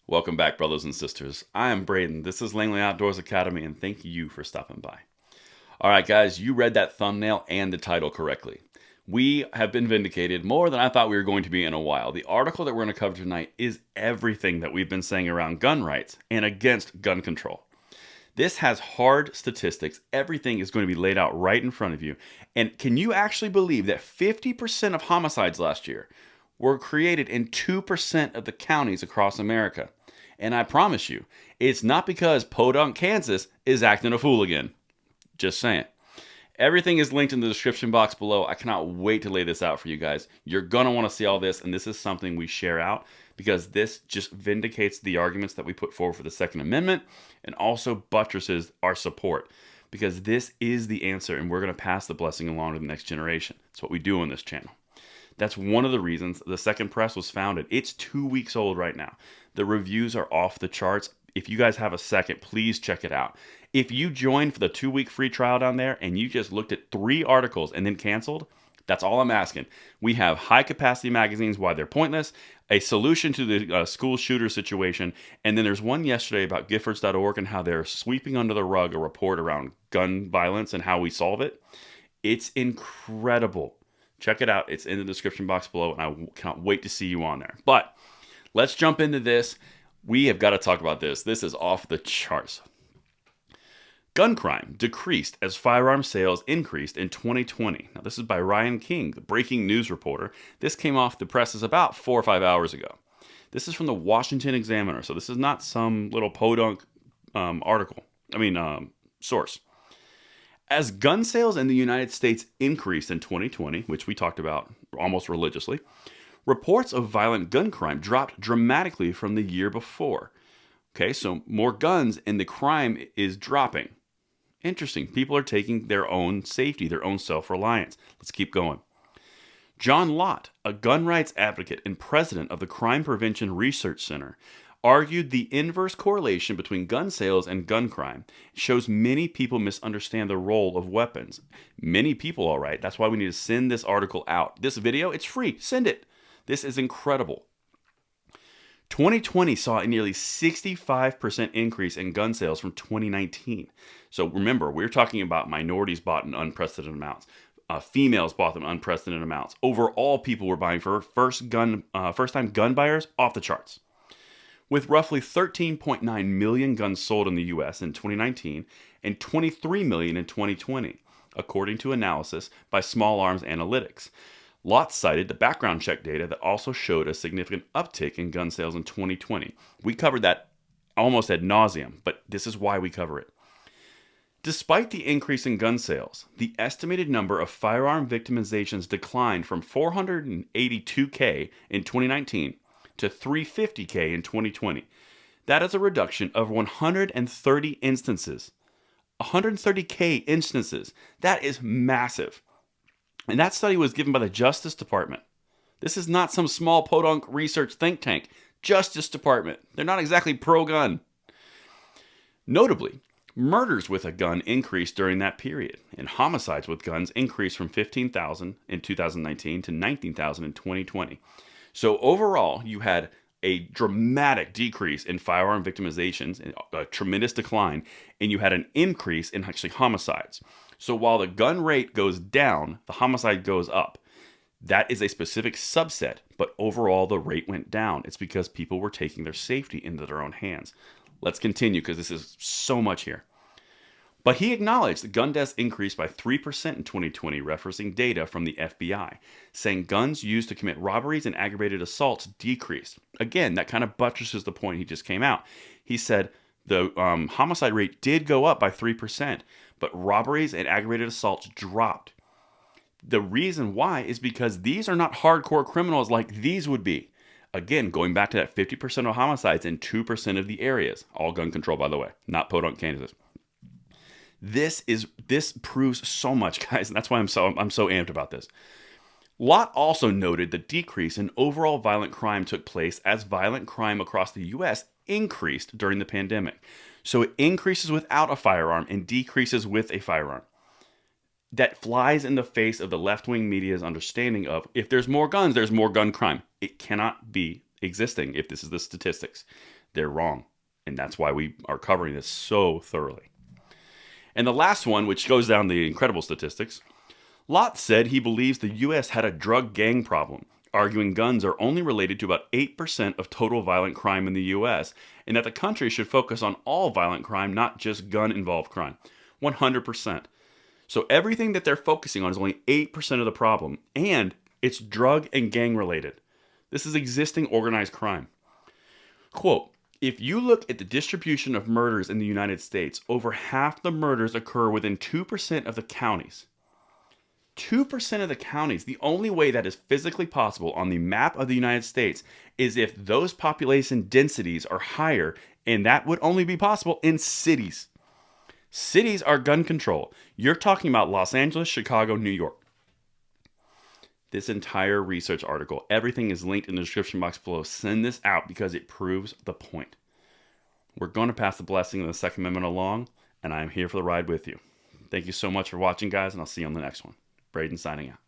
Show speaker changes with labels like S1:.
S1: Welcome back, brothers and sisters. I am Braden. This is Langley Outdoors Academy, and thank you for stopping by. All right, guys, you read that thumbnail and the title correctly. We have been vindicated more than I thought we were going to be in a while. The article that we're going to cover tonight is everything that we've been saying around gun rights and against gun control. This has hard statistics. Everything is going to be laid out right in front of you. And can you actually believe that 50% of homicides last year were created in 2% of the counties across America? And I promise you, it's not because Podunk, Kansas is acting a fool again. Just saying. Everything is linked in the description box below. I cannot wait to lay this out for you guys. You're going to want to see all this, and this is something we share out because this just vindicates the arguments that we put forward for the Second Amendment and also buttresses our support because this is the answer, and we're going to pass the blessing along to the next generation. That's what we do on this channel. That's one of the reasons the Second Press was founded. It's 2 weeks old right now. The reviews are off the charts. If you guys have a second, please check it out. If you joined for the 2-week free trial down there and you just looked at 3 articles and then canceled, that's all I'm asking. We have high capacity magazines, why they're pointless, a solution to the school shooter situation, and then there's one yesterday about Giffords.org and how they're sweeping under the rug a report around gun violence and how we solve it. It's incredible. Check it out. It's in the description box below, and I cannot wait to see you on there. But let's jump into this. We have got to talk about this. This is off the charts. Gun crime decreased as firearm sales increased in 2020. Now, this is by Ryan King, the breaking news reporter. This came off the presses about 4 or 5 hours ago. This is from the Washington Examiner, so this is not some little podunk source. As gun sales in the United States increased in 2020, which we talked about almost religiously, reports of violent gun crime dropped dramatically from the year before. Okay, so more guns and the crime is dropping. Interesting. People are taking their own safety, their own self-reliance. Let's keep going. John Lott, a gun rights advocate and president of the Crime Prevention Research Center, argued the inverse correlation between gun sales and gun crime shows many people misunderstand the role of weapons. Many people, all right. That's why we need to send this article out. This video, it's free. Send it. This is incredible. 2020 saw a nearly 65% increase in gun sales from 2019. So remember, we're talking about minorities bought in unprecedented amounts. Females bought them in unprecedented amounts. Overall, people were buying for first-time gun buyers off the charts. With roughly 13.9 million guns sold in the U.S. in 2019 and 23 million in 2020, according to analysis by Small Arms Analytics. Lott cited the background check data that also showed a significant uptick in gun sales in 2020. We covered that almost ad nauseum, but this is why we cover it. Despite the increase in gun sales, the estimated number of firearm victimizations declined from 482K in 2019 to 350K in 2020. That is a reduction of 130 instances. 130K instances. That is massive. And that study was given by the Justice Department. This is not some small podunk research think tank. Justice Department. They're not exactly pro-gun. Notably, murders with a gun increased during that period, and homicides with guns increased from 15,000 in 2019 to 19,000 in 2020. So overall, you had a dramatic decrease in firearm victimizations, a tremendous decline, and you had an increase in actually homicides. So while the gun rate goes down, the homicide goes up. That is a specific subset, but overall the rate went down. It's because people were taking their safety into their own hands. Let's continue because this is so much here. But he acknowledged that gun deaths increased by 3% in 2020, referencing data from the FBI, saying guns used to commit robberies and aggravated assaults decreased. Again, that kind of buttresses the point he just came out. He said the homicide rate did go up by 3%, but robberies and aggravated assaults dropped. The reason why is because these are not hardcore criminals like these would be. Again, going back to that 50% of homicides in 2% of the areas. All gun control, by the way, not Podunk, Kansas. This proves so much, guys, and that's why I'm so amped about this. Lott also noted the decrease in overall violent crime took place as violent crime across the U.S. increased during the pandemic. So it increases without a firearm and decreases with a firearm. That flies in the face of the left-wing media's understanding of if there's more guns, there's more gun crime. It cannot be existing if this is the statistics. They're wrong. And that's why we are covering this so thoroughly. And the last one, which goes down the incredible statistics, Lott said he believes the U.S. had a drug gang problem, arguing guns are only related to about 8% of total violent crime in the U.S., and that the country should focus on all violent crime, not just gun-involved crime. 100%. So everything that they're focusing on is only 8% of the problem, and it's drug and gang related. This is existing organized crime. Quote, if you look at the distribution of murders in the United States, over half the murders occur within 2% of the counties. 2% of the counties. The only way that is physically possible on the map of the United States is if those population densities are higher, and that would only be possible in cities. Cities are gun control. You're talking about Los Angeles, Chicago, New York. This entire research article, everything is linked in the description box below. Send this out because it proves the point. We're going to pass the blessing of the Second Amendment along, and I'm here for the ride with you. Thank you so much for watching, guys, and I'll see you on the next one. Braden signing out.